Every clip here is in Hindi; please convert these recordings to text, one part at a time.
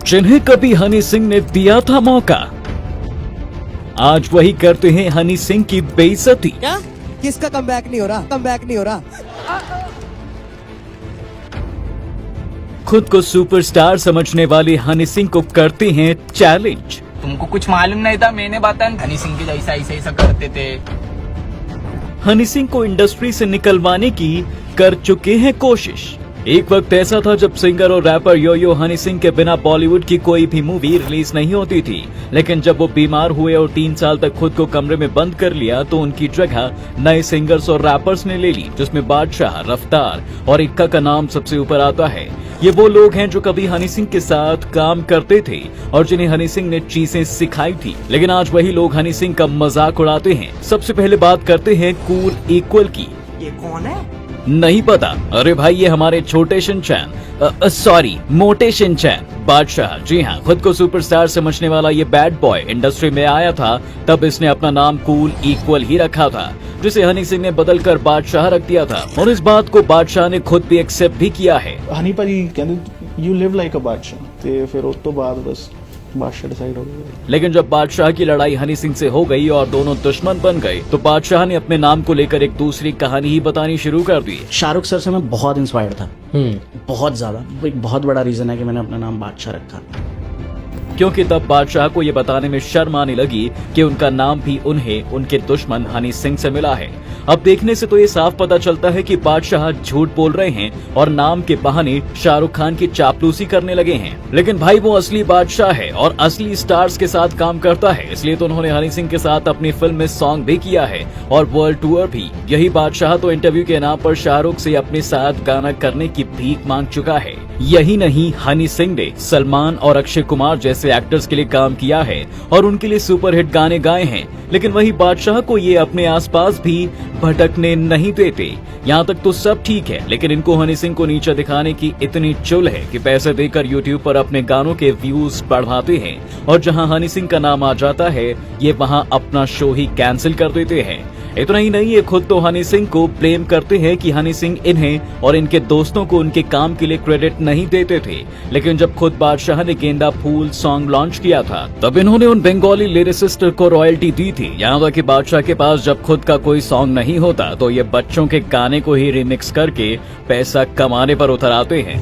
जिन्हें कभी हनी सिंह ने दिया था मौका, आज वही करते हैं हनी सिंह की बेइज्जती। क्या? किसका कमबैक नहीं हो रहा? कमबैक नहीं हो रहा। खुद को सुपरस्टार समझने वाले हनी सिंह को करते हैं चैलेंज। तुमको कुछ मालूम नहीं था, मैंने बताया हनी सिंह के जैसा ऐसा करते थे। हनी सिंह को इंडस्ट्री से निकलवाने की कर चुके हैं कोशिश। एक वक्त ऐसा था जब सिंगर और रैपर यो हनी सिंह के बिना बॉलीवुड की कोई भी मूवी रिलीज नहीं होती थी, लेकिन जब वो बीमार हुए और 3 साल तक खुद को कमरे में बंद कर लिया तो उनकी जगह नए सिंगर्स और रैपर्स ने ले ली, जिसमें बादशाह, रफ्तार और इक्का का नाम सबसे ऊपर आता है। ये वो लोग हैं जो कभी हनी सिंह के साथ काम करते थे और जिन्हें हनी सिंह ने चीजें सिखाई थी, लेकिन आज वही लोग हनी सिंह का मजाक उड़ाते हैं। सबसे पहले बात करते हैं कूल इक्वल की। ये कौन है? नहीं पता? अरे भाई, ये हमारे छोटे शिनचैन, सॉरी मोटे शिनचैन बादशाह। जी हाँ, खुद को सुपरस्टार समझने वाला ये बैड बॉय इंडस्ट्री में आया था तब इसने अपना नाम कूल इक्वल ही रखा था, जिसे हनी सिंह ने बदलकर बादशाह रख दिया था और इस बात को बादशाह ने खुद भी एक्सेप्ट भी किया है। हनी भाजी कहते यू लिव लाइक अ बादशाह, ते फिर उस तो बाद बस बादशाह डिसाइड हो गया। लेकिन जब बादशाह की लड़ाई हनी सिंह से हो गई और दोनों दुश्मन बन गए तो बादशाह ने अपने नाम को लेकर एक दूसरी कहानी ही बतानी शुरू कर दी। शाहरुख सर से मैं बहुत इंस्पायर्ड था, बहुत ज्यादा। एक बहुत बड़ा रीजन है कि मैंने अपना नाम बादशाह रखा, क्योंकि तब बादशाह को ये बताने में शर्म आने लगी कि उनका नाम भी उन्हें उनके दुश्मन हनी सिंह से मिला है। अब देखने से तो ये साफ पता चलता है कि बादशाह झूठ बोल रहे हैं और नाम के बहाने शाहरुख खान की चापलूसी करने लगे हैं। लेकिन भाई, वो असली बादशाह है और असली स्टार्स के साथ काम करता है, इसलिए तो उन्होंने हनी सिंह के साथ अपनी फिल्म में सॉन्ग भी किया है और वर्ल्ड टूर भी। यही बादशाह तो इंटरव्यू के नाम पर शाहरुख से अपने साथ गाना करने की भीख मांग चुका है। यही नहीं, हनी सिंह ने सलमान और अक्षय कुमार जैसे एक्टर्स के लिए काम किया है और उनके लिए सुपरहिट गाने गाए हैं, लेकिन वही बादशाह को ये अपने आसपास भी भटकने नहीं देते। यहाँ तक तो सब ठीक है, लेकिन इनको हनी सिंह को नीचे दिखाने की इतनी चुल है कि पैसे देकर यूट्यूब पर अपने गानों के व्यूज बढ़ाते हैं और जहाँ हनी सिंह का नाम आ जाता है ये वहाँ अपना शो ही कैंसिल कर देते हैं। इतना ही नहीं, ये खुद तो हनी सिंह को ब्लेम करते हैं कि हनी सिंह इन्हें और इनके दोस्तों को उनके काम के लिए क्रेडिट नहीं देते थे, लेकिन जब खुद बादशाह ने गेंदा फूल सॉन्ग लॉन्च किया था तब इन्होंने उन बंगाली लिरिसिस्ट को रॉयल्टी दी थी। यहाँ तक कि बादशाह के पास जब खुद का कोई सॉन्ग नहीं होता तो ये बच्चों के गाने को ही रिमिक्स करके पैसा कमाने पर उतर आते हैं।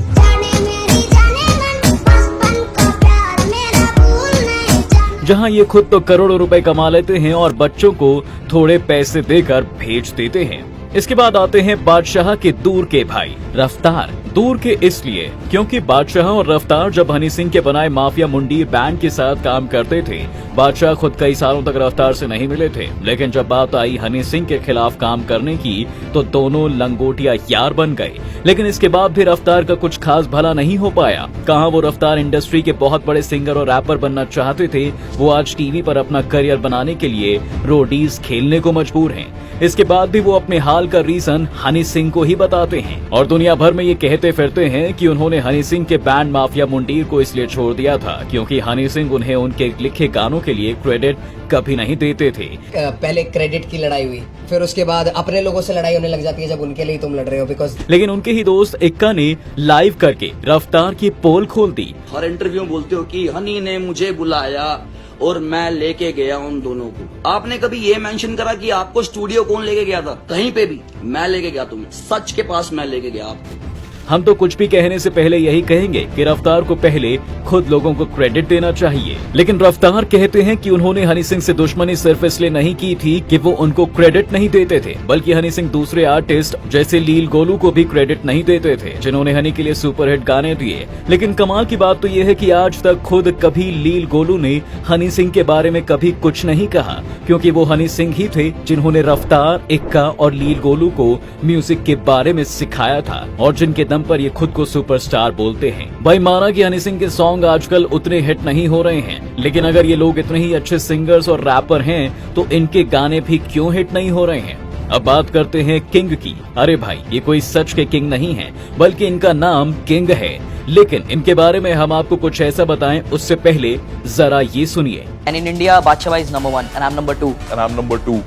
जहां ये खुद तो करोड़ों रुपए कमा लेते हैं और बच्चों को थोड़े पैसे देकर भेज देते हैं। इसके बाद आते हैं बादशाह के दूर के भाई रफ्तार। दूर के इसलिए क्योंकि बादशाह और रफ्तार जब हनी सिंह के बनाए माफिया मुंडी बैंड के साथ काम करते थे, बादशाह खुद कई सालों तक रफ्तार से नहीं मिले थे, लेकिन जब बात आई हनी सिंह के खिलाफ काम करने की तो दोनों लंगोटिया यार बन गए। लेकिन इसके बाद भी रफ्तार का कुछ खास भला नहीं हो पाया। कहां वो रफ्तार इंडस्ट्री के बहुत बड़े सिंगर और रैपर बनना चाहते थे, वो आज टीवी पर अपना करियर बनाने के लिए रोडीज खेलने को मजबूर हैं। इसके बाद भी वो अपने हाल का रीजन हनी सिंह को ही बताते हैं और दुनिया भर में ये कहते फिरते हैं कि उन्होंने हनी सिंह के बैंड माफिया मुंडीर को इसलिए छोड़ दिया था क्योंकि हनी सिंह उन्हें उनके लिखे गानों के लिए क्रेडिट कभी नहीं देते थे। पहले क्रेडिट की लड़ाई हुई, फिर उसके बाद अपने लोगों से लड़ाई होने लग जाती है जब उनके लिए तुम लड़ रहे हो बिकॉज। लेकिन उनके ही दोस्त इक्का ने लाइव करके रफ्तार की पोल खोल दी। हर इंटरव्यू में बोलते हो कि हनी ने मुझे बुलाया और मैं लेके गया उन दोनों को। आपने कभी ये मेंशन करा कि आपको स्टूडियो कौन लेके गया था? कहीं पे भी मैं लेके गया तुम्हें, सच के पास मैं लेके गया आपको। हम तो कुछ भी कहने से पहले यही कहेंगे कि रफ्तार को पहले खुद लोगों को क्रेडिट देना चाहिए। लेकिन रफ्तार कहते हैं कि उन्होंने हनी सिंह से दुश्मनी सिर्फ इसलिए नहीं की थी कि वो उनको क्रेडिट नहीं देते थे, बल्कि हनी सिंह दूसरे आर्टिस्ट जैसे लील गोलू को भी क्रेडिट नहीं देते थे जिन्होंने हनी के लिए सुपरहिट गाने दिए। लेकिन कमाल की बात तो ये है कि आज तक खुद कभी लील गोलू ने हनी सिंह के बारे में कभी कुछ नहीं कहा, क्योंकि वो हनी सिंह ही थे जिन्होंने रफ्तार, इक्का और लील गोलू को म्यूजिक के बारे में सिखाया था और जिनके दम पर ये खुद को सुपरस्टार बोलते हैं। भाई, माना कि हनी सिंह के सॉन्ग आजकल उतने हिट नहीं हो रहे हैं, लेकिन अगर ये लोग इतने ही अच्छे सिंगर्स और रैपर हैं तो इनके गाने भी क्यों हिट नहीं हो रहे हैं। अब बात करते हैं किंग की। अरे भाई, ये कोई सच के किंग नहीं है, बल्कि इनका नाम किंग है। लेकिन इनके बारे में हम आपको कुछ ऐसा बताएं उससे पहले जरा ये सुनिए। And in India, Badshaah is number 1 and I'm number 2. And I'm number 2.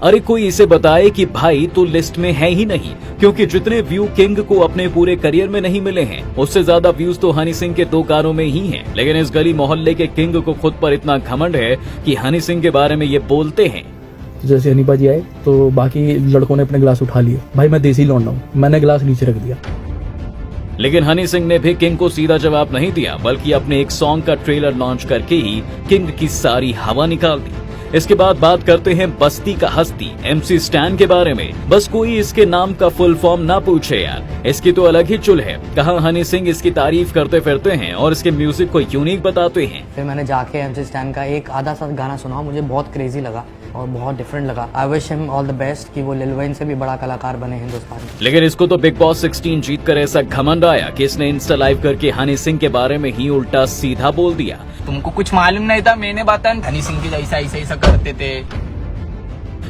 अरे कोई इसे बताए कि भाई तू लिस्ट में है ही नहीं, क्योंकि जितने व्यू किंग को अपने पूरे करियर में नहीं मिले हैं, उससे ज्यादा व्यूज तो हनी सिंह के 2 गानों में ही हैं। लेकिन इस गली मोहल्ले के किंग को खुद पर इतना घमंड है कि हनी सिंह के बारे में ये बोलते हैं। जैसे हनी बाजी आए तो बाकी लड़कों ने अपने गिलास उठा लिए, भाई मैं देसी लौंडा हूँ, मैंने गिलास नीचे रख दिया। लेकिन हनी सिंह ने भी किंग को सीधा जवाब नहीं दिया, बल्कि अपने एक सॉन्ग का ट्रेलर लॉन्च करके ही किंग की सारी हवा निकाल दी। इसके बाद बात करते हैं बस्ती का हस्ती MC स्टैन के बारे में। बस कोई इसके नाम का फुल फॉर्म ना पूछे यार, इसकी तो अलग ही चुल है। कहाँ हनी सिंह इसकी तारीफ करते फिरते हैं और इसके म्यूजिक को यूनिक बताते हैं। फिर मैंने जाके MC स्टैन का एक आधा सा गाना सुना, मुझे बहुत क्रेजी लगा और बहुत डिफरेंट लगा। I wish him all the best कि वो लिल वैन से भी बड़ा कलाकार बने हिंदुस्तान में। लेकिन इसको तो बिग बॉस 16 जीत कर ऐसा घमंड आया कि इसने इंस्टा लाइव करके हनी सिंह के बारे में ही उल्टा सीधा बोल दिया। तुमको कुछ मालूम नहीं था, मैंने बताया हनी सिंह के जैसा ऐसा करते थे।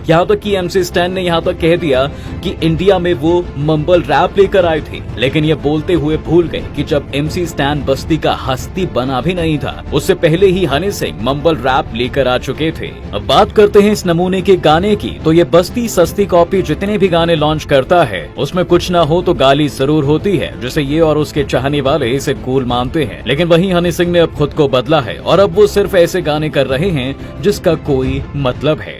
यहाँ तक कि MC स्टैन ने यहाँ तक कह दिया कि इंडिया में वो मम्बल रैप लेकर आए थे, लेकिन ये बोलते हुए भूल गए कि जब MC स्टैन बस्ती का हस्ती बना भी नहीं था, उससे पहले ही हनी सिंह मम्बल रैप लेकर आ चुके थे। अब बात करते हैं इस नमूने के गाने की, तो ये बस्ती सस्ती कॉपी जितने भी गाने लॉन्च करता है उसमें कुछ ना हो तो गाली जरूर होती है, जिसे ये और उसके चाहने वाले इसे कूल मानते हैं। लेकिन वहीं हनी सिंह ने अब खुद को बदला है और अब वो सिर्फ ऐसे गाने कर रहे हैं जिसका कोई मतलब है।